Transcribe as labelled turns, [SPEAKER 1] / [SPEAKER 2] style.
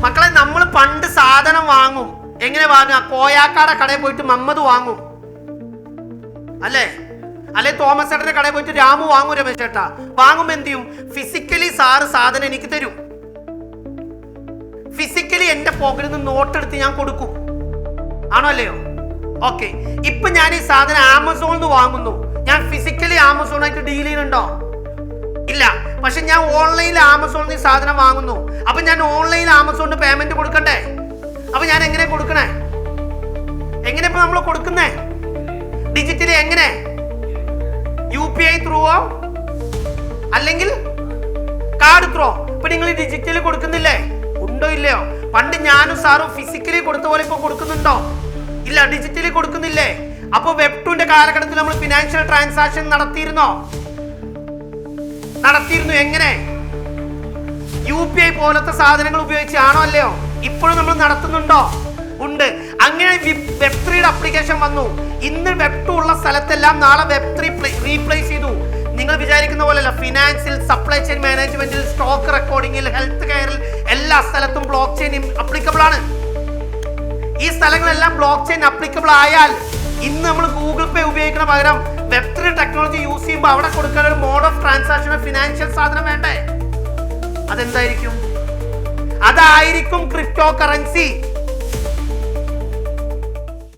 [SPEAKER 1] മക്കളെ, നമ്മൾ പണ്ട് സാധനം വാങ്ങും. എങ്ങനെ വാങ്ങുക? കോയാക്കാടെ കടയിൽ പോയിട്ട് മമ്മദ് വാങ്ങും, അല്ലേ? അല്ലെ തോമസ് ചേട്ടന്റെ കടയിൽ പോയിട്ട് രാമു വാങ്ങും. രമേശ് ചേട്ടാ വാങ്ങും. എന്ത് ചെയ്യും? ഫിസിക്കലി സാറ് സാധനം എനിക്ക് തരും. ഫിസിക്കലി എന്റെ പോക്കറ്റിൽ നിന്ന് നോട്ടെടുത്ത് ഞാൻ കൊടുക്കും. ആണോ അല്ലയോ? ഓക്കെ. ഇപ്പൊ ഞാൻ ഈ സാധനം ആമസോണിൽ നിന്ന് വാങ്ങുന്നു. ഞാൻ ഫിസിക്കലി ആമസോണായിട്ട് ഡീൽ ചെയ്യുന്നുണ്ടോ? ഇല്ല. പക്ഷെ ഞാൻ ഓൺലൈനിൽ ആമസോണിൽ നിന്ന് സാധനം വാങ്ങുന്നു. അപ്പൊ ഞാൻ ഓൺലൈനിൽ ആമസോണിന് പേയ്മെന്റ് കൊടുക്കണ്ടേ? അപ്പൊ ഞാൻ എങ്ങനെ കൊടുക്കണേ? എങ്ങനെ ഇപ്പൊ നമ്മൾ കൊടുക്കുന്നേ? ഡിജിറ്റലി എങ്ങനെ? UPI ത്രൂ അല്ലെങ്കിൽ കാർഡ് ത്രൂ? ഇപ്പൊ നിങ്ങൾ ഡിജിറ്റലി കൊടുക്കുന്നില്ലേ? ഉണ്ടോ ഇല്ലയോ? പണ്ട് ഞാനും സാറും ഫിസിക്കലി കൊടുത്ത പോലെ ഇപ്പൊ കൊടുക്കുന്നുണ്ടോ? ഇല്ല. ഡിജിറ്റലി കൊടുക്കുന്നില്ലേ? അപ്പൊ വെബ് 2ന്റെ കാലഘട്ടത്തിൽ നമ്മൾ ഫിനാൻഷ്യൽ ട്രാൻസാക്ഷൻ നടത്തിയിരുന്നു. എങ്ങനെ? UPI പോലത്തെ സാധനങ്ങൾ ഉപയോഗിച്ചാണോ അല്ലയോ? ഇപ്പോഴും നമ്മൾ നടത്തുന്നുണ്ടോ? ഉണ്ട്. അങ്ങനെ വെബ് 3യുടെ അപ്ലിക്കേഷൻ വന്നു. ഇന്ന് വെബ് 2 ഉള്ള സ്ഥലത്തെല്ലാം നാളെ വെബ് 3 റീപ്ലേസ് ചെയ്തു. നിങ്ങൾ വിചാരിക്കുന്ന പോലെയല്ല. ഫിനാൻസിൽ, സപ്ലൈ ചെയിൻ മാനേജ്മെന്റിൽ, സ്റ്റോക്ക് റെക്കോർഡിംഗിൽ, ഹെൽത്ത് കെയറിൽ എല്ലാ സ്ഥലത്തും ബ്ലോക്ക് ചെയിൻ അപ്ലിക്കബിൾ ആണ്. ഈ സ്ഥലങ്ങളെല്ലാം ബ്ലോക്ക് ചെയിൻ അപ്ലിക്കബിൾ ആയാൽ ഇന്ന് നമ്മൾ ഗൂഗിൾ പേ ഉപയോഗിക്കുന്ന പകരം വെബ് 3 ടെക്നോളജി യൂസ് ചെയ്യുമ്പോൾ അവിടെ കൊടുക്കാൻ ഒരു മോഡ് ഓഫ് ട്രാൻസാക്ഷൻ ഫിനാൻഷ്യൽ സാധനം വേണ്ടേ? അതെന്തായിരിക്കും? അതായിരിക്കും ക്രിപ്റ്റോ കറൻസി.